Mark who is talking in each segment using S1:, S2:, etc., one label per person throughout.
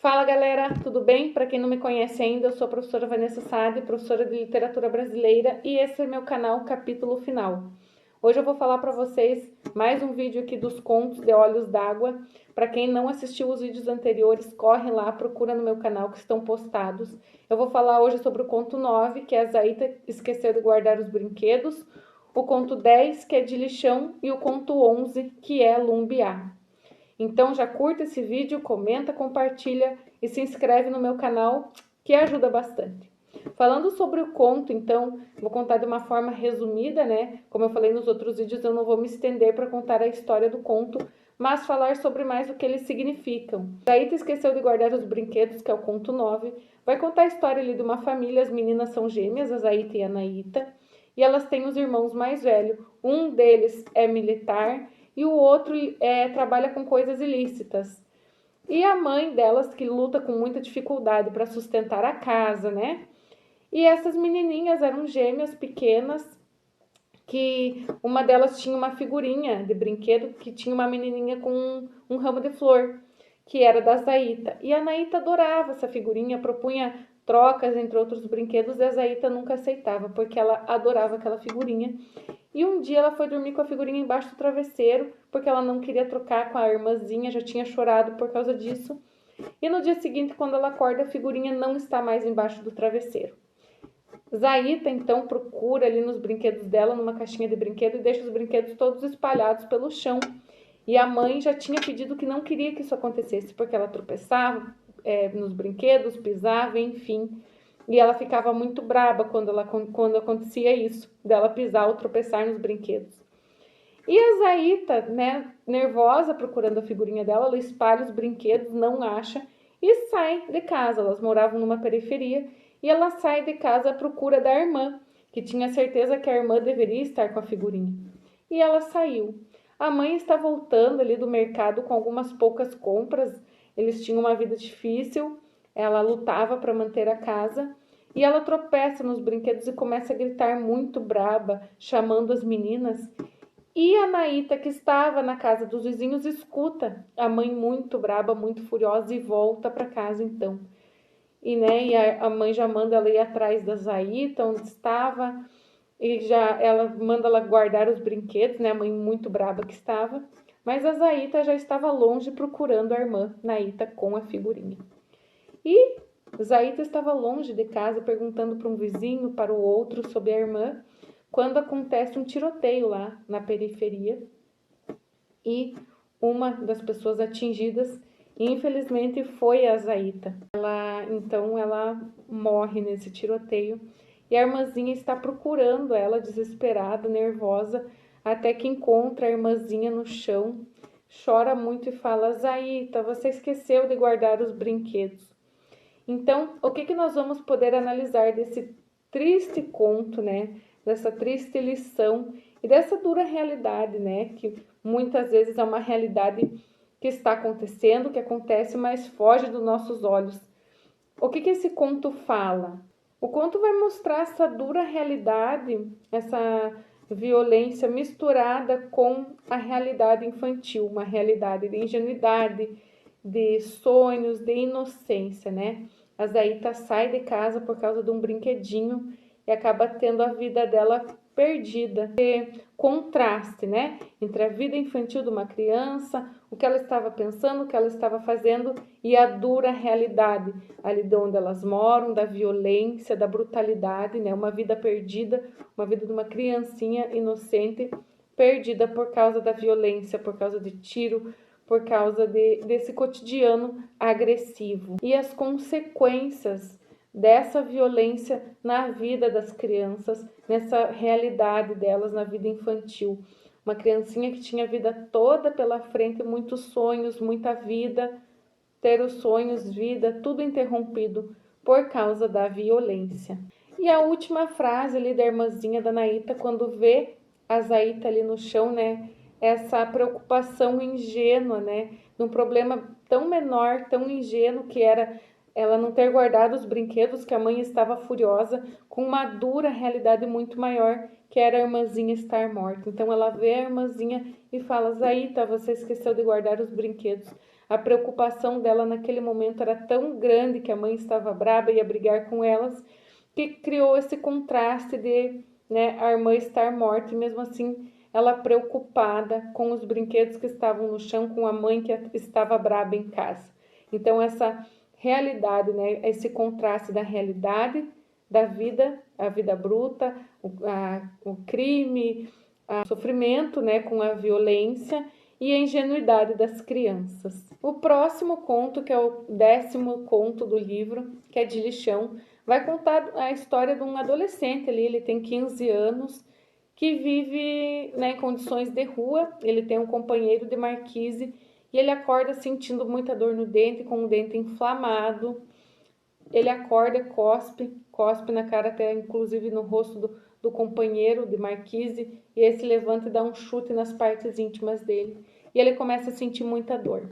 S1: Fala galera, tudo bem? Para quem não me conhece ainda, eu sou a professora Vanessa Sade, professora de literatura brasileira, e esse é meu canal Capítulo Final. Hoje eu vou falar para vocês mais um vídeo aqui dos contos de Olhos d'Água. Para quem não assistiu os vídeos anteriores, corre lá, procura no meu canal que estão postados. Eu vou falar hoje sobre o conto 9, que é a Zaita esqueceu de guardar os brinquedos, o conto 10, que é de lixão, e o conto 11, que é Lumbiá. Então já curta esse vídeo, comenta, compartilha e se inscreve no meu canal, que ajuda bastante. Falando sobre o conto, então, vou contar de uma forma resumida, né? Como eu falei nos outros vídeos, eu não vou me estender para contar a história do conto, mas falar sobre mais o que eles significam. Zaita esqueceu de guardar os brinquedos, que é o conto 9, vai contar a história ali de uma família, as meninas são gêmeas, a Zaita e a Anaíta, e elas têm os irmãos mais velhos. Um deles é militar e o outro trabalha com coisas ilícitas. E a mãe delas, que luta com muita dificuldade para sustentar a casa, né? E essas menininhas eram gêmeas pequenas, que uma delas tinha uma figurinha de brinquedo que tinha uma menininha com um ramo de flor, que era da Zaita. E a Anaíta adorava essa figurinha, propunha trocas entre outros brinquedos, e a Zaita nunca aceitava, porque ela adorava aquela figurinha. E um dia ela foi dormir com a figurinha embaixo do travesseiro, porque ela não queria trocar com a irmãzinha, já tinha chorado por causa disso. E no dia seguinte, quando ela acorda, a figurinha não está mais embaixo do travesseiro. Zaita, então, procura ali nos brinquedos dela, numa caixinha de brinquedo, e deixa os brinquedos todos espalhados pelo chão. E a mãe já tinha pedido que não queria que isso acontecesse, porque ela tropeçava nos brinquedos, pisava, enfim. E ela ficava muito braba quando acontecia isso, dela pisar ou tropeçar nos brinquedos. E a Zaita, né, nervosa, procurando a figurinha dela, ela espalha os brinquedos, não acha e sai de casa. Elas moravam numa periferia e ela sai de casa à procura da irmã, que tinha certeza que a irmã deveria estar com a figurinha. E ela saiu. A mãe está voltando ali do mercado com algumas poucas compras. Eles tinham uma vida difícil, ela lutava para manter a casa. E ela tropeça nos brinquedos e começa a gritar muito braba, chamando as meninas. E a Anaíta, que estava na casa dos vizinhos, escuta a mãe muito braba, muito furiosa, e volta para casa então. E a mãe já manda ela ir atrás da Zaita, onde estava, e ela manda ela guardar os brinquedos, né? A mãe muito braba que estava. Mas a Zaita já estava longe procurando a irmã Anaíta com a figurinha. E Zaita estava longe de casa, perguntando para um vizinho, para o outro, sobre a irmã, quando acontece um tiroteio lá na periferia. E uma das pessoas atingidas, infelizmente, foi a Zaita. Então ela morre nesse tiroteio. E a irmãzinha está procurando ela, desesperada, nervosa, até que encontra a irmãzinha no chão, chora muito e fala: Zaita, você esqueceu de guardar os brinquedos. Então, o que nós vamos poder analisar desse triste conto, né? Dessa triste lição e dessa dura realidade, né? Que muitas vezes é uma realidade que está acontecendo, que acontece, mas foge dos nossos olhos. O que esse conto fala? O conto vai mostrar essa dura realidade, essa violência misturada com a realidade infantil, uma realidade de ingenuidade, de sonhos, de inocência, né? A Zaita sai de casa por causa de um brinquedinho e acaba tendo a vida dela perdida. E contraste, né? Entre a vida infantil de uma criança, o que ela estava pensando, o que ela estava fazendo e a dura realidade ali de onde elas moram, da violência, da brutalidade, né? Uma vida perdida, uma vida de uma criancinha inocente perdida por causa da violência, por causa de tiro, por causa desse cotidiano agressivo. E as consequências dessa violência na vida das crianças, nessa realidade delas, na vida infantil. Uma criancinha que tinha a vida toda pela frente, muitos sonhos, muita vida, ter os sonhos, vida, tudo interrompido por causa da violência. E a última frase ali da irmãzinha da Anaíta, quando vê a Zaita ali no chão, né? Essa preocupação ingênua, né? Num problema tão menor, tão ingênuo que era ela não ter guardado os brinquedos, que a mãe estava furiosa, com uma dura realidade muito maior, que era a irmãzinha estar morta. Então ela vê a irmãzinha e fala: Zaita, você esqueceu de guardar os brinquedos. A preocupação dela naquele momento era tão grande que a mãe estava braba e ia brigar com elas, que criou esse contraste de, né, a irmã estar morta e mesmo assim ela preocupada com os brinquedos que estavam no chão, com a mãe que estava braba em casa. Então essa realidade, né, esse contraste da realidade da vida, a vida bruta, o crime, o sofrimento, né, com a violência e a ingenuidade das crianças. O próximo conto, que é o 10º conto do livro, que é de Lixão, vai contar a história de um adolescente ali, ele tem 15 anos, que vive, né, em condições de rua. Ele tem um companheiro de marquise e ele acorda sentindo muita dor no dente, com o dente inflamado. Ele acorda, cospe na cara, até inclusive no rosto do companheiro de marquise, e esse levanta e dá um chute nas partes íntimas dele. E ele começa a sentir muita dor.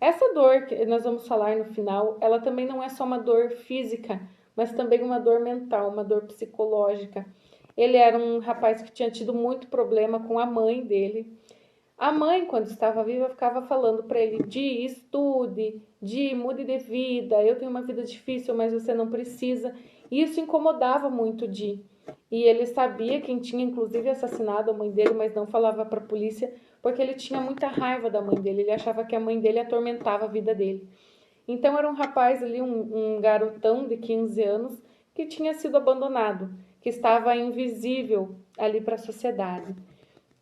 S1: Essa dor que nós vamos falar no final, ela também não é só uma dor física, mas também uma dor mental, uma dor psicológica. Ele era um rapaz que tinha tido muito problema com a mãe dele. A mãe, quando estava viva, ficava falando para ele: Di, estude, Di, mude de vida, eu tenho uma vida difícil, mas você não precisa. E isso incomodava muito o Di. E ele sabia quem tinha, inclusive, assassinado a mãe dele, mas não falava para a polícia, porque ele tinha muita raiva da mãe dele. Ele achava que a mãe dele atormentava a vida dele. Então era um rapaz ali, um garotão de 15 anos, que tinha sido abandonado, que estava invisível ali para a sociedade.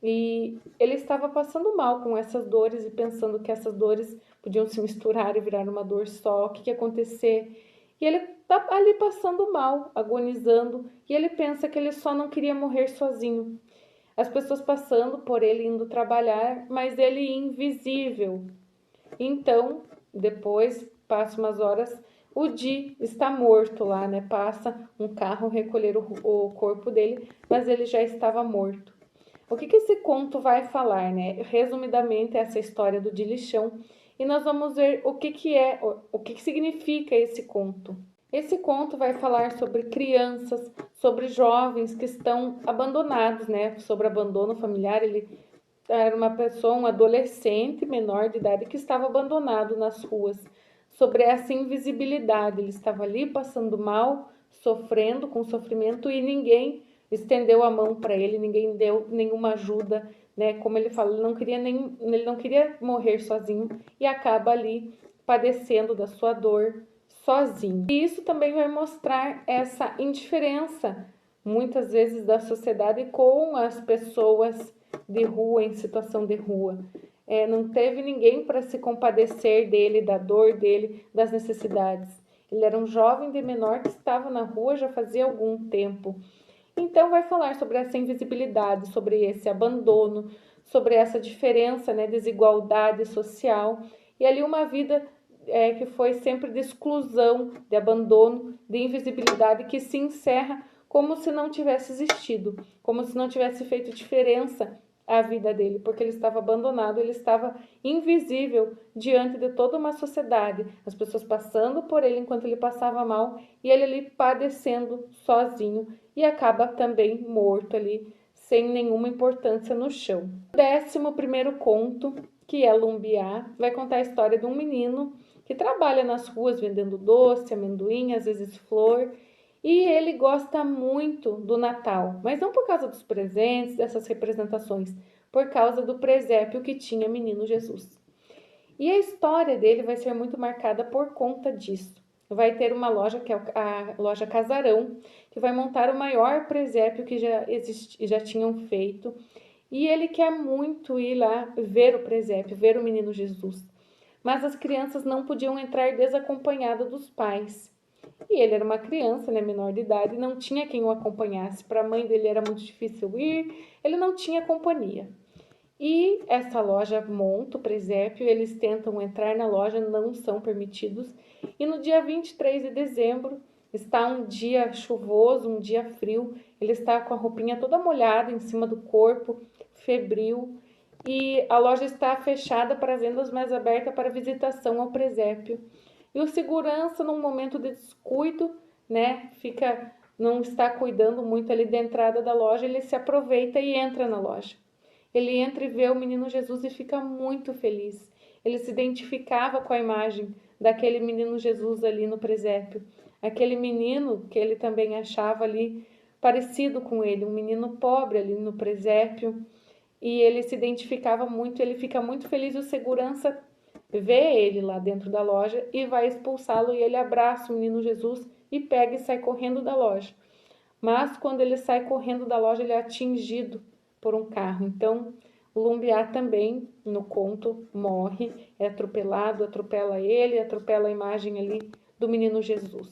S1: E ele estava passando mal com essas dores e pensando que essas dores podiam se misturar e virar uma dor só. O que ia acontecer? E ele está ali passando mal, agonizando, e ele pensa que ele só não queria morrer sozinho. As pessoas passando por ele, indo trabalhar, mas ele invisível. Então, depois, passa umas horas, o Di está morto lá, né? Passa um carro recolher o corpo dele, mas ele já estava morto. O que esse conto vai falar, né? Resumidamente, essa história do Di Lixão, e nós vamos ver o que significa esse conto. Esse conto vai falar sobre crianças, sobre jovens que estão abandonados, né? Sobre abandono familiar. Ele era uma pessoa, um adolescente menor de idade que estava abandonado nas ruas. Sobre essa invisibilidade, ele estava ali passando mal, sofrendo com sofrimento e ninguém estendeu a mão para ele, ninguém deu nenhuma ajuda, né? Como ele fala, ele não queria morrer sozinho e acaba ali padecendo da sua dor sozinho. E isso também vai mostrar essa indiferença, muitas vezes, da sociedade com as pessoas de rua, em situação de rua. Não teve ninguém para se compadecer dele, da dor dele, das necessidades. Ele era um jovem de menor que estava na rua já fazia algum tempo. Então vai falar sobre essa invisibilidade, sobre esse abandono, sobre essa diferença, né, desigualdade social, e ali uma vida que foi sempre de exclusão, de abandono, de invisibilidade, que se encerra como se não tivesse existido, como se não tivesse feito diferença a vida dele, porque ele estava abandonado, ele estava invisível diante de toda uma sociedade, as pessoas passando por ele enquanto ele passava mal e ele ali padecendo sozinho e acaba também morto ali, sem nenhuma importância no chão. O 11º conto, que é Lumbiá, vai contar a história de um menino que trabalha nas ruas vendendo doce, amendoim, às vezes flor, e ele gosta muito do Natal, mas não por causa dos presentes, dessas representações, por causa do presépio que tinha menino Jesus. E a história dele vai ser muito marcada por conta disso. Vai ter uma loja, que é a loja Casarão, que vai montar o maior presépio que já tinham feito. E ele quer muito ir lá ver o presépio, ver o menino Jesus. Mas as crianças não podiam entrar desacompanhadas dos pais. E ele era uma criança, né, menor de idade, não tinha quem o acompanhasse. Para a mãe dele era muito difícil ir, ele não tinha companhia. E essa loja monta o presépio, eles tentam entrar na loja, não são permitidos. E no dia 23 de dezembro, está um dia chuvoso, um dia frio, ele está com a roupinha toda molhada em cima do corpo, febril, e a loja está fechada para vendas, mas aberta para visitação ao presépio. E o segurança, num momento de descuido, né, não está cuidando muito ali da entrada da loja, ele se aproveita e entra na loja. Ele entra e vê o menino Jesus e fica muito feliz. ele se identificava com a imagem daquele menino Jesus ali no presépio. Aquele menino que ele também achava ali parecido com ele, um menino pobre ali no presépio. E ele se identificava muito, ele fica muito feliz, o segurança vê ele lá dentro da loja e vai expulsá-lo, e ele abraça o menino Jesus e pega e sai correndo da loja. Mas quando ele sai correndo da loja, ele é atingido por um carro. Então, o Lumbiá também, no conto, morre, é atropelado, atropela ele, atropela a imagem ali do menino Jesus.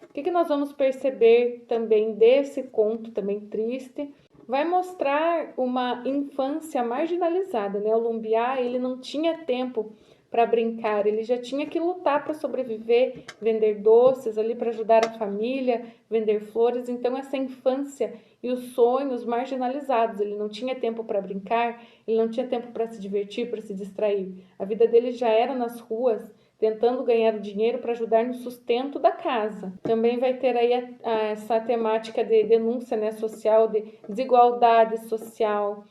S1: O que nós vamos perceber também desse conto, também triste? Vai mostrar uma infância marginalizada, né? O Lumbiá, ele não tinha tempo para brincar, ele já tinha que lutar para sobreviver, vender doces ali para ajudar a família, vender flores. Então essa infância e os sonhos marginalizados, ele não tinha tempo para brincar, ele não tinha tempo para se divertir, para se distrair. A vida dele já era nas ruas, tentando ganhar dinheiro para ajudar no sustento da casa. Também vai ter aí essa temática de denúncia, né, social, de desigualdade social,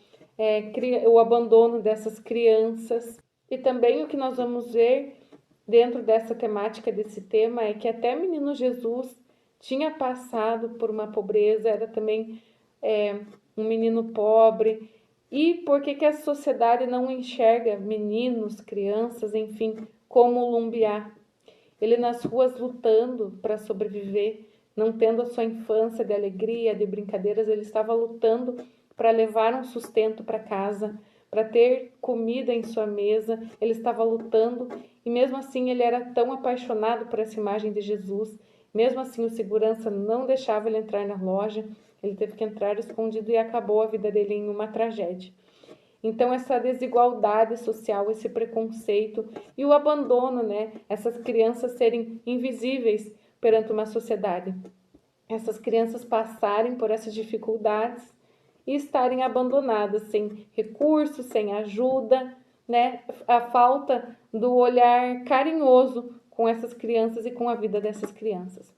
S1: o abandono dessas crianças. E também o que nós vamos ver dentro dessa temática, desse tema, é que até menino Jesus tinha passado por uma pobreza, era também um menino pobre. E por que a sociedade não enxerga meninos, crianças, enfim, como o Lumbiá? Ele nas ruas lutando para sobreviver, não tendo a sua infância de alegria, de brincadeiras, ele estava lutando para levar um sustento para casa, para ter comida em sua mesa, ele estava lutando, e mesmo assim ele era tão apaixonado por essa imagem de Jesus, mesmo assim o segurança não deixava ele entrar na loja, ele teve que entrar escondido e acabou a vida dele em uma tragédia. Então essa desigualdade social, esse preconceito e o abandono, né? Essas crianças serem invisíveis perante uma sociedade. Essas crianças passarem por essas dificuldades e estarem abandonadas, sem recursos, sem ajuda, né? A falta do olhar carinhoso com essas crianças e com a vida dessas crianças.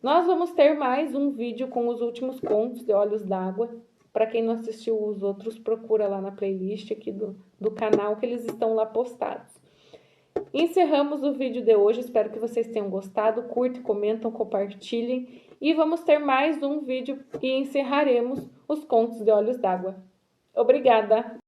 S1: Nós vamos ter mais um vídeo com os últimos contos de Olhos d'Água. Para quem não assistiu os outros, procura lá na playlist aqui do canal, que eles estão lá postados. Encerramos o vídeo de hoje, espero que vocês tenham gostado. Curtem, comentam, compartilhem. E vamos ter mais um vídeo e encerraremos os contos de Olhos d'Água. Obrigada!